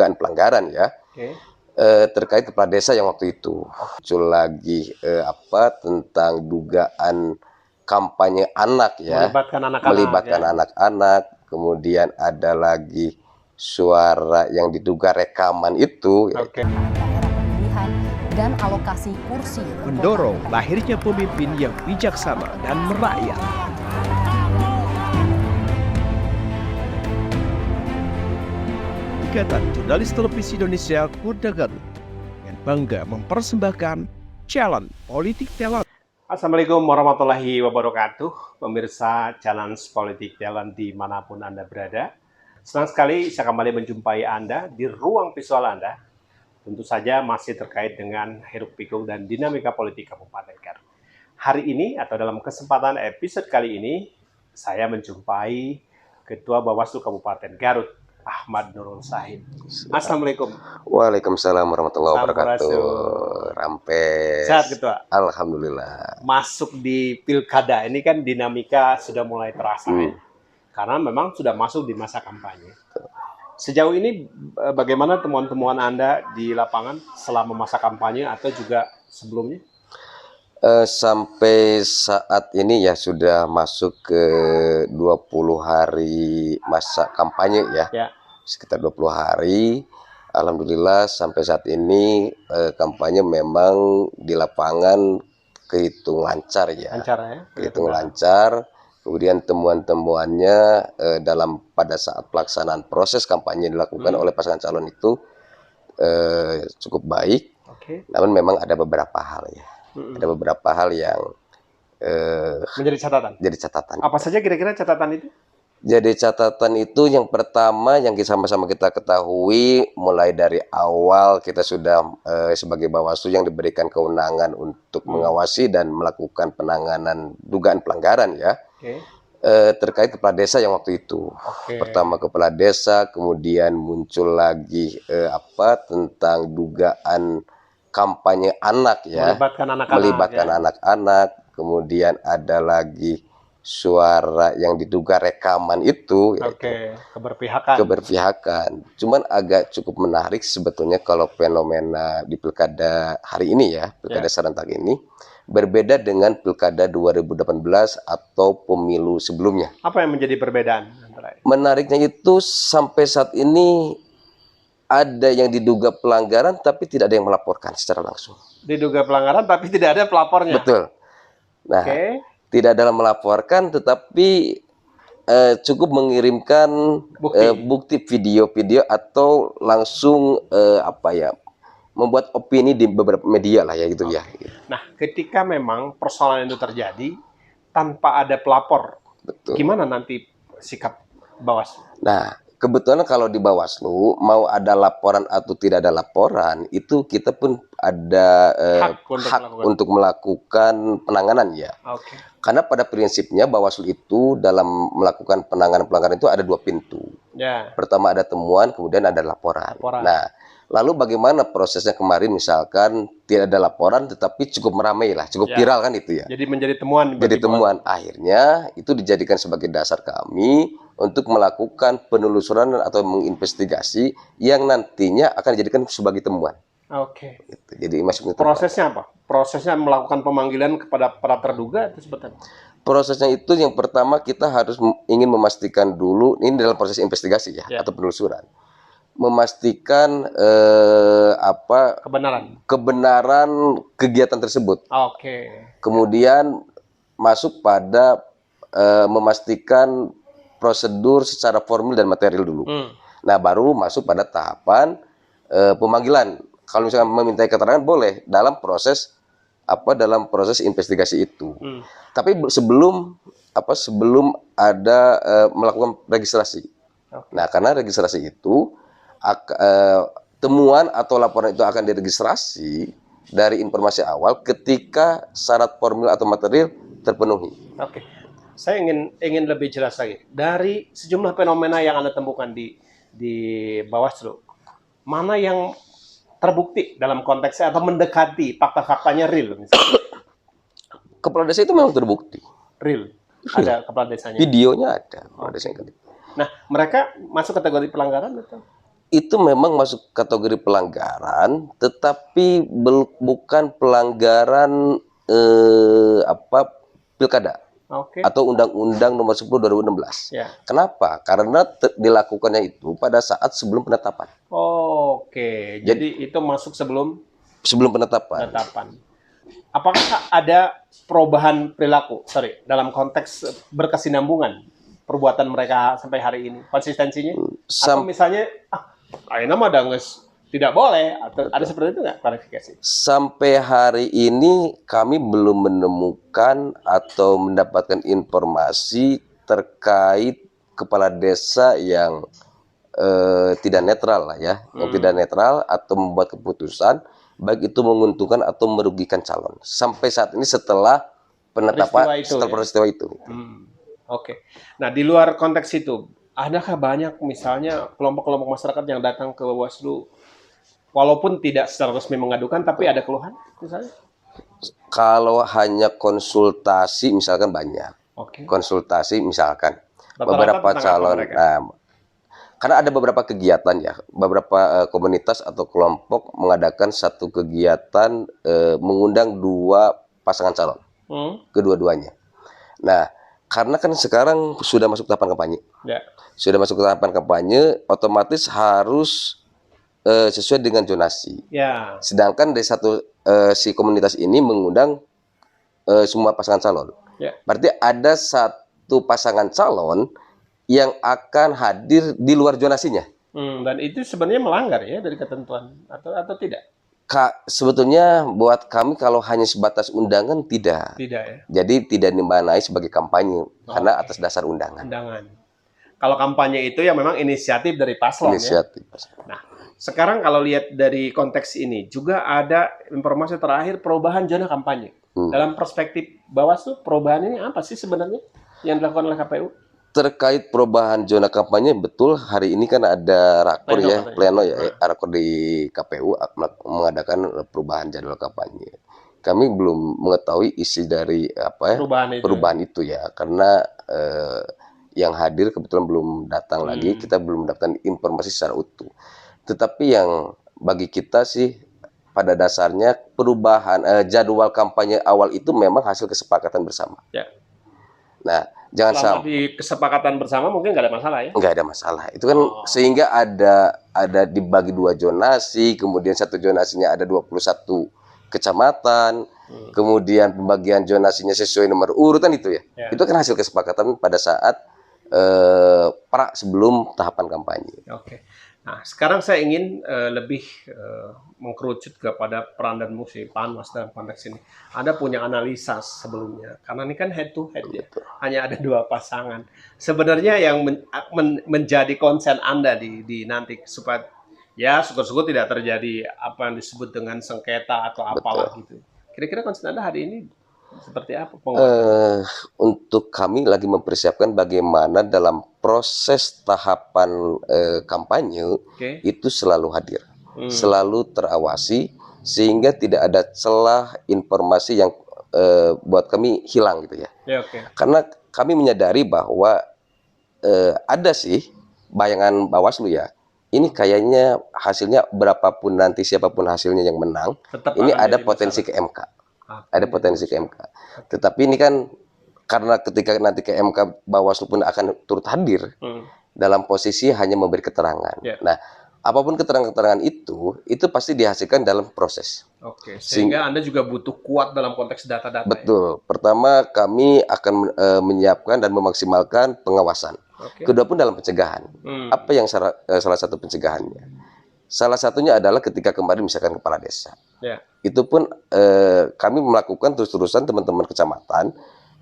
dugaan pelanggaran ya. Oke. Terkait kepala desa yang waktu itu muncul lagi tentang dugaan kampanye anak ya, melibatkan anak-anak, kemudian ada lagi suara yang diduga rekaman itu. Oke. Daerah pemilihan dan alokasi kursi mendorong lahirnya pemimpin yang bijaksana dan merakyat. Ikatan Jurnalis Televisi Indonesia Kuda Garut dengan bangga mempersembahkan Challenge Politik Talent. Assalamualaikum warahmatullahi wabarakatuh, pemirsa Challenge Politik Talent dimanapun Anda berada. Senang sekali saya kembali menjumpai Anda di ruang visual Anda. Tentu saja masih terkait dengan hiruk-pikuk dan dinamika politik Kabupaten Garut. Hari ini atau dalam kesempatan episode kali ini, saya menjumpai Ketua Bawaslu Kabupaten Garut, Ahmad Nurul Sahid. Assalamualaikum. Waalaikumsalam warahmatullahi wabarakatuh. Rampes. Sehat Ketua? Alhamdulillah. Masuk di pilkada ini kan dinamika sudah mulai terasa ya? Karena memang sudah masuk di masa kampanye. Sejauh ini bagaimana temuan-temuan Anda di lapangan selama masa kampanye atau juga sebelumnya? Sampai saat ini ya sudah masuk ke 20 hari masa kampanye ya. Sekitar 20 hari. Alhamdulillah sampai saat ini kampanye memang di lapangan kehitung lancar ya. Kehitung lancar. Kemudian temuan-temuannya pada saat pelaksanaan proses kampanye dilakukan oleh pasangan calon itu cukup baik. Namun memang ada beberapa hal ya. Ada beberapa hal yang menjadi catatan. Apa saja kira-kira catatan itu? Jadi catatan itu yang pertama yang sama-sama kita ketahui mulai dari awal kita sudah sebagai Bawaslu yang diberikan kewenangan untuk mengawasi dan melakukan penanganan dugaan pelanggaran ya. Terkait kepala desa yang waktu itu. Pertama kepala desa, kemudian muncul lagi tentang dugaan kampanye anak ya, melibatkan anak-anak, kemudian ada lagi suara yang diduga rekaman itu, keberpihakan. Cuman agak cukup menarik sebetulnya kalau fenomena di pilkada hari ini ya, pilkada serentak ini berbeda dengan pilkada 2018 atau pemilu sebelumnya. Apa yang menjadi perbedaan? Menariknya itu sampai saat ini ada yang diduga pelanggaran tapi tidak ada yang melaporkan secara langsung. Diduga pelanggaran tapi tidak ada pelapornya. Betul. Nah, tidak ada melaporkan tetapi cukup mengirimkan bukti video-video atau langsung membuat opini di beberapa media lah ya gitu ya. Nah, ketika memang persoalan itu terjadi tanpa ada pelapor, gimana nanti sikap Bawaslu? Nah, kebetulan kalau di Bawaslu mau ada laporan atau tidak ada laporan itu kita pun ada hak untuk melakukan penanganan ya. Karena pada prinsipnya Bawaslu itu dalam melakukan penanganan pelanggaran itu ada dua pintu. Pertama ada temuan, kemudian ada laporan. Nah, lalu bagaimana prosesnya kemarin misalkan tidak ada laporan tetapi cukup meramai lah, cukup viral kan itu ya. Jadi menjadi temuan. Jadi temuan. Akhirnya itu dijadikan sebagai dasar kami untuk melakukan penelusuran atau menginvestigasi yang nantinya akan dijadikan sebagai temuan. Gitu. Jadi masuk prosesnya apa? Prosesnya melakukan pemanggilan kepada para terduga itu sebetulnya? Prosesnya itu yang pertama kita harus ingin memastikan dulu, ini dalam proses investigasi ya, atau penelusuran. Memastikan kebenaran kegiatan tersebut. Kemudian masuk pada memastikan prosedur secara formil dan material dulu. Nah, baru masuk pada tahapan pemanggilan. Kalau misalnya meminta keterangan boleh dalam proses investigasi itu. Tapi sebelum ada melakukan registrasi. Nah, karena registrasi itu temuan atau laporan itu akan diregistrasi dari informasi awal ketika syarat formil atau material terpenuhi. Saya ingin lebih jelas lagi. Dari sejumlah fenomena yang Anda temukan di Bawaslu, mana yang terbukti dalam konteksnya atau mendekati fakta-faktanya real misalnya? Kepala desa itu memang terbukti. Real? Ada kepala desanya? Videonya ada. Kepala desanya. Nah, mereka masuk kategori pelanggaran atau? itu memang masuk kategori pelanggaran, tetapi bukan pelanggaran pilkada Oke. atau Undang-Undang Nomor 10 2016. Ya. Kenapa? Karena dilakukannya itu pada saat sebelum penetapan. Oke. Jadi itu masuk sebelum Sebelum penetapan. Apakah ada perubahan perilaku, dalam konteks berkesinambungan perbuatan mereka sampai hari ini, konsistensinya? Atau misalnya, ayeuna mah tidak boleh, atau ada seperti itu nggak klarifikasi? Sampai hari ini kami belum menemukan atau mendapatkan informasi terkait kepala desa yang tidak netral lah ya, yang tidak netral atau membuat keputusan baik itu menguntungkan atau merugikan calon. Sampai saat ini setelah penetapan, peristiwa itu. Oke. Nah, di luar konteks itu, adakah banyak misalnya kelompok-kelompok masyarakat yang datang ke Bawaslu walaupun tidak secara resmi mengadukan, tapi ada keluhan misalnya? Kalau hanya konsultasi misalkan banyak. Oke. Konsultasi misalkan Rata-rata beberapa calon. Karena ada beberapa kegiatan ya, beberapa komunitas atau kelompok mengadakan satu kegiatan mengundang 2 pasangan calon, kedua-duanya. Nah, karena kan sekarang sudah masuk tahapan kampanye, sudah masuk tahapan kampanye, otomatis harus sesuai dengan zonasi. Sedangkan dari si komunitas ini mengundang semua pasangan calon. Berarti ada satu pasangan calon yang akan hadir di luar zonasinya. Dan itu sebenarnya melanggar ya dari ketentuan atau tidak? Sebetulnya buat kami kalau hanya sebatas undangan tidak. Tidak ya. Jadi tidak dimaknai sebagai kampanye karena atas dasar undangan. Kalau kampanye itu ya memang inisiatif dari paslon ya. Nah, sekarang kalau lihat dari konteks ini juga ada informasi terakhir perubahan zona kampanye. Dalam perspektif Bawaslu, perubahan ini apa sih sebenarnya yang dilakukan oleh KPU? Terkait perubahan zona kampanye, betul hari ini kan ada rakor pleno rakor di KPU mengadakan perubahan jadwal kampanye. Kami belum mengetahui isi dari perubahan itu ya, karena yang hadir kebetulan belum datang lagi, kita belum mendapatkan informasi secara utuh. Tetapi yang bagi kita sih pada dasarnya perubahan jadwal kampanye awal itu memang hasil kesepakatan bersama. Nah, jangan sampai di kesepakatan bersama mungkin nggak ada masalah ya? Nggak ada masalah. Itu kan sehingga ada dibagi 2 zonasi, kemudian satu zonasinya ada 21 kecamatan, kemudian pembagian zonasinya sesuai nomor urutan itu ya. Itu kan hasil kesepakatan pada saat sebelum tahapan kampanye. Oke. Nah, sekarang saya ingin lebih mengkerucut kepada peran dan fungsi Panwas dalam konteks ini. Anda punya analisa sebelumnya, karena ini kan head to head ya, hanya ada 2 pasangan. Sebenarnya yang menjadi konsen Anda di nanti supaya ya syukur-syukur tidak terjadi apa yang disebut dengan sengketa atau apalah gitu. Kira-kira konsen Anda hari ini seperti apa? Untuk kami lagi mempersiapkan bagaimana dalam proses tahapan kampanye itu selalu hadir, selalu terawasi sehingga tidak ada celah informasi yang buat kami hilang gitu ya. Karena kami menyadari bahwa ada sih bayangan Bawaslu ya. Ini kayaknya hasilnya berapapun nanti siapapun hasilnya yang menang, ini ada potensi ke MK. Ada potensi ke MK. Tetapi ini kan karena ketika nanti ke MK Bawaslu pun akan turut hadir dalam posisi hanya memberi keterangan. Nah, apapun keterangan-keterangan itu pasti dihasilkan dalam proses. Sehingga Anda juga butuh kuat dalam konteks data-data. Betul. Pertama kami akan menyiapkan dan memaksimalkan pengawasan. Kedua pun dalam pencegahan. Apa yang salah satu pencegahannya? Salah satunya adalah ketika kemarin misalkan kepala desa. Itu pun kami melakukan terus-terusan teman-teman kecamatan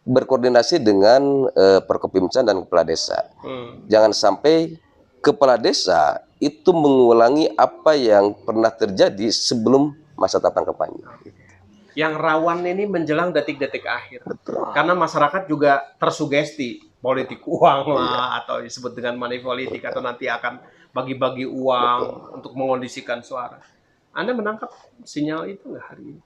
berkoordinasi dengan Perkopimca dan kepala desa. Jangan sampai kepala desa itu mengulangi apa yang pernah terjadi sebelum masa tahapan kampanye. Yang rawan ini menjelang detik-detik akhir. Karena masyarakat juga tersugesti politik uang lah, atau disebut dengan money politik, atau nanti akan bagi-bagi uang untuk mengondisikan suara. Anda menangkap sinyal itu nggak hari ini?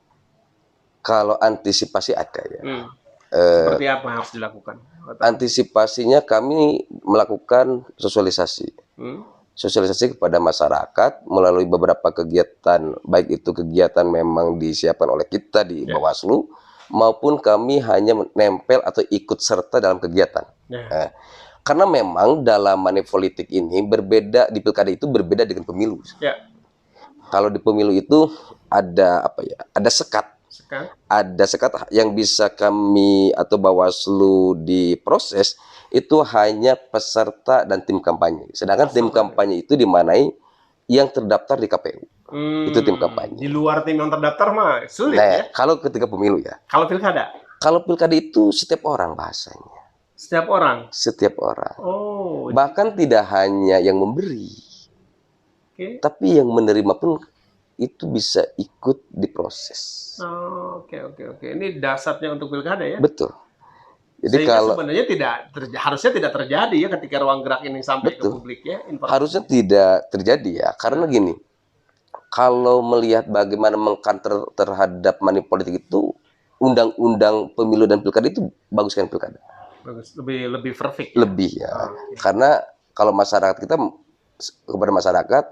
Kalau antisipasi ada ya. Seperti apa yang harus dilakukan? Antisipasinya kami melakukan sosialisasi. sosialisasi kepada masyarakat melalui beberapa kegiatan, baik itu kegiatan memang disiapkan oleh kita di Bawaslu, maupun kami hanya menempel atau ikut serta dalam kegiatan. Karena memang dalam money politik ini berbeda, di pilkada itu berbeda dengan pemilu. Kalau di pemilu itu ada apa ya? Ada sekat. Ada sekat yang bisa kami atau Bawaslu diproses itu hanya peserta dan tim kampanye. Sedangkan tim kampanye itu dimanai yang terdaftar di KPU. Itu tim kampanye. Di luar tim yang terdaftar mah sulit ya. Kalau ketika pemilu ya. Kalau pilkada? Kalau pilkada itu setiap orang bahasanya. Setiap orang? Setiap orang. Oh. Bahkan tidak hanya yang memberi. Tapi yang menerima pun itu bisa ikut diproses. Oke. Ini dasarnya untuk pilkada ya? Betul. Jadi sehingga kalau sebenarnya harusnya tidak terjadi ya ketika ruang gerak ini sampai ke publik ya. Harusnya tidak terjadi ya, karena gini, kalau melihat bagaimana mengkanter terhadap money politik itu, undang-undang pemilu dan pilkada itu bagus kan pilkada. Bagus, lebih perfect. Lebih ya, karena kalau masyarakat kita kepada masyarakat,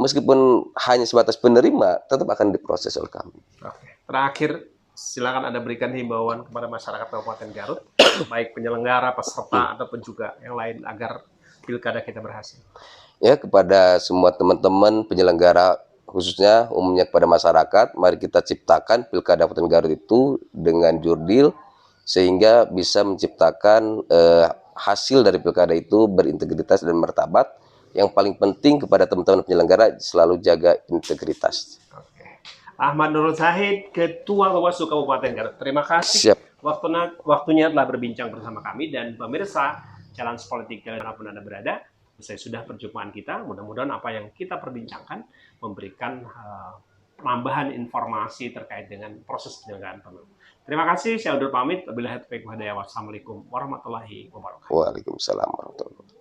meskipun hanya sebatas penerima, tetap akan diproses oleh kami. Terakhir, silakan Anda berikan himbauan kepada masyarakat Kabupaten Garut, baik penyelenggara, peserta, ataupun juga yang lain agar pilkada kita berhasil. Ya, kepada semua teman-teman penyelenggara, khususnya umumnya kepada masyarakat, mari kita ciptakan pilkada Kabupaten Garut itu dengan jurdil, sehingga bisa menciptakan hasil dari pilkada itu berintegritas dan martabat. Yang paling penting kepada teman-teman penyelenggara selalu jaga integritas. Ahmad Nurul Zahid, Ketua Bawaslu Kabupaten Garut. Terima kasih. Siap. Waktunya telah berbincang bersama kami dan pemirsa Challenge Politik dimanapun Anda berada. Usai sudah perjumpaan kita, mudah-mudahan apa yang kita perbincangkan memberikan tambahan informasi terkait dengan proses penyelenggaraan pemilu. Terima kasih, saya undur pamit. Wabillahi taufiq wal hidayah. Wassalamualaikum warahmatullahi wabarakatuh. Waalaikumsalam warahmatullahi wabarakatuh.